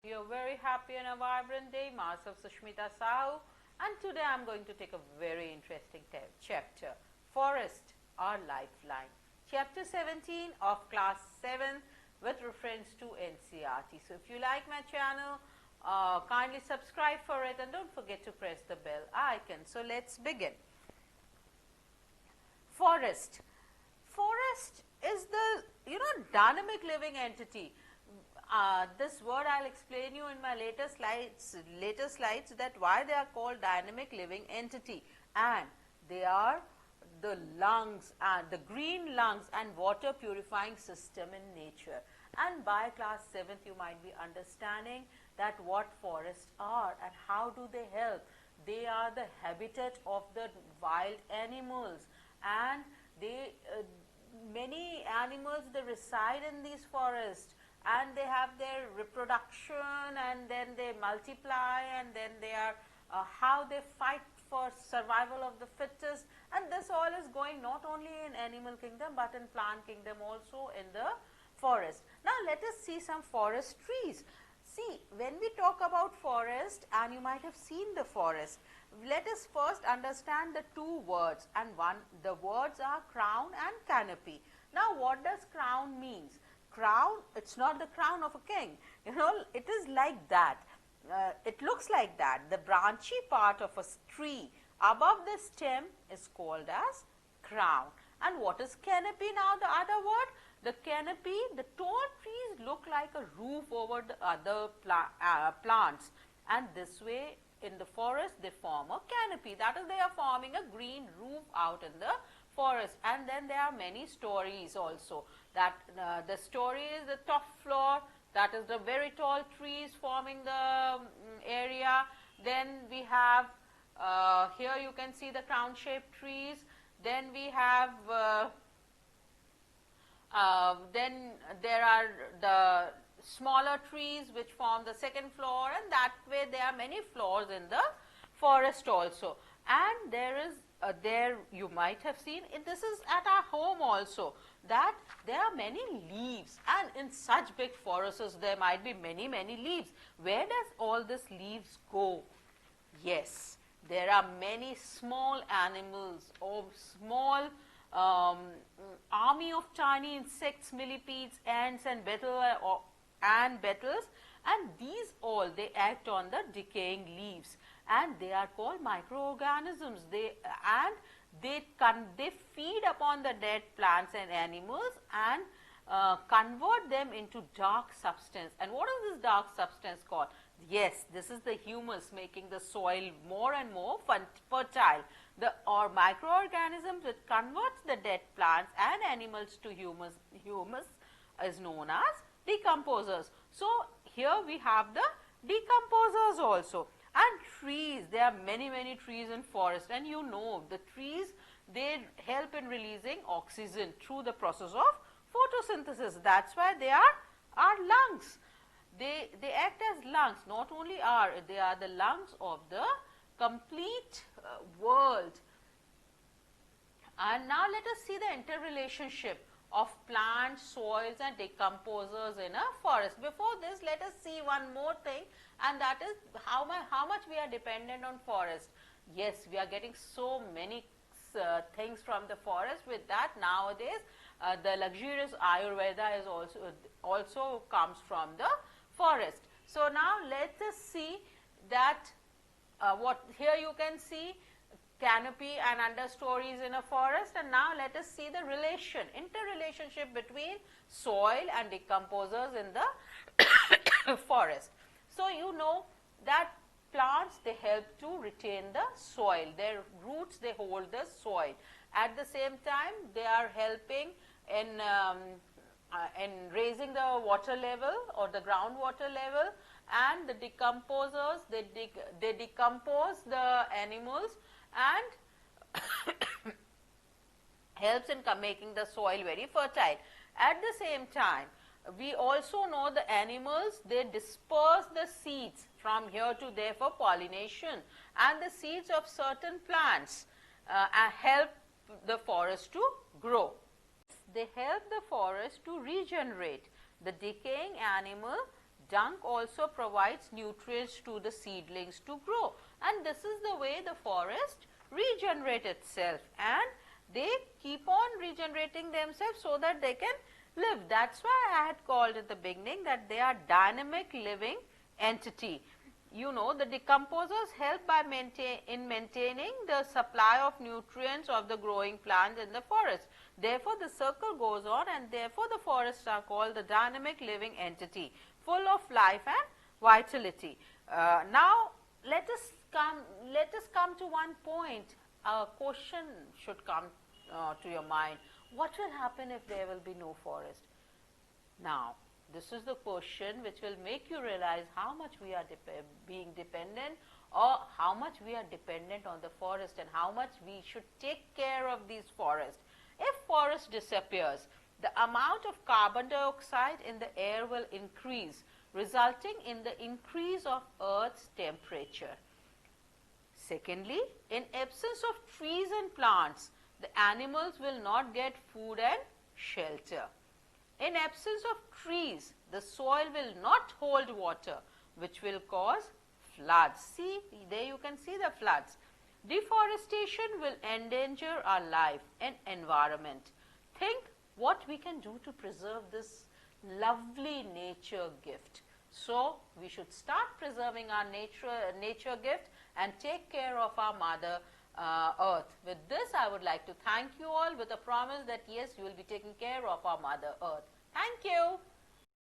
be a very happy and a vibrant day. Myself Sushmita Sahu, and today I am going to take a very interesting chapter, Forest, Our Lifeline. Chapter 17 of class 7 with reference to NCERT. So, if you like my channel, kindly subscribe for it and don't forget to press the bell icon. So, let's begin. Forest. Forest is the dynamic living entity. This word I will explain you in my later slides that why they are called dynamic living entity, and they are the lungs and the green lungs and water purifying system in nature. And by class 7th you might be understanding that what forests are and how do they help. They are the habitat of the wild animals, and they many animals, they reside in these forests and they have their reproduction, and then they multiply, and then they are how they fight for survival of the fittest, and this all is going not only in animal kingdom but in plant kingdom also in the forest. Now let us see some forest trees. See, when we talk about forest, and you might have seen the forest, let us first understand the two words, and the words are crown and canopy. Now what does crown means? Crown, it's not the crown of a king, it is like that. It looks like that. The branchy part of a tree above the stem is called as crown. And what is canopy now, the other word? The canopy, the tall trees look like a roof over the other plants, and this way in the forest they form a canopy. That is, they are forming a green roof out in the forest. And then there are many stories also, that the story is the top floor, that is the very tall trees forming the area. Then we have here you can see the crown shaped trees. Then we have then there are the smaller trees which form the second floor, and that way there are many floors in the forest also. And there is there you might have seen it, this is at our home also, that there are many leaves, and in such big forests there might be many leaves. Where does all these leaves go? Yes, there are many small animals or small army of tiny insects, millipedes, ants and beetles, and these all they act on the decaying leaves, and they are called microorganisms. They feed upon the dead plants and animals and convert them into dark substance. And what is this dark substance called? Yes, this is the humus, making the soil more and more fertile. Or microorganisms which converts the dead plants and animals to humus is known as decomposers. So here we have the decomposers also. And trees, there are many trees in forest, and the trees, they help in releasing oxygen through the process of photosynthesis. That's why they are our lungs. They act as lungs. Not only they are the lungs of the complete world. And now let us see the interrelationship of plants, soils and decomposers in a forest. Before this, let us see one more thing, and that is how much we are dependent on forest. Yes, we are getting so many things from the forest. With that, nowadays the luxurious Ayurveda is also comes from the forest. So now let us see that what here you can see canopy and understories in a forest, and now let us see the interrelationship between soil and decomposers in the forest. So you know that plants, they help to retain the soil, their roots, they hold the soil. At the same time, they are helping in raising the water level or the groundwater level, and the decomposers, they decompose the animals and helps in making the soil very fertile. At the same time, we also know the animals, they disperse the seeds from here to there for pollination, and the seeds of certain plants help the forest to grow. They help the forest to regenerate. The decaying animal dung also provides nutrients to the seedlings to grow, and this is the way the forest regenerates itself, and they keep on regenerating themselves so that they can live. That's why I had called at the beginning that they are dynamic living entity. You know, the decomposers help by maintaining the supply of nutrients of the growing plant in the forest. Therefore, the circle goes on, and therefore, the forests are called the dynamic living entity, full of life and vitality. Now, let us come to one point. A question should come to your mind. What will happen if there will be no forest? Now, this is the question which will make you realize how much we are being dependent, or how much we are dependent on the forest, and how much we should take care of these forests. If forest disappears, the amount of carbon dioxide in the air will increase, resulting in the increase of Earth's temperature. Secondly, in absence of trees and plants, the animals will not get food and shelter. In absence of trees, the soil will not hold water, which will cause floods. See, there you can see the floods. Deforestation will endanger our life and environment. Think what we can do to preserve this lovely nature gift. So, we should start preserving our nature gift and take care of our Mother Earth. With this, I would like to thank you all with a promise that yes, you will be taking care of our Mother Earth. Thank you.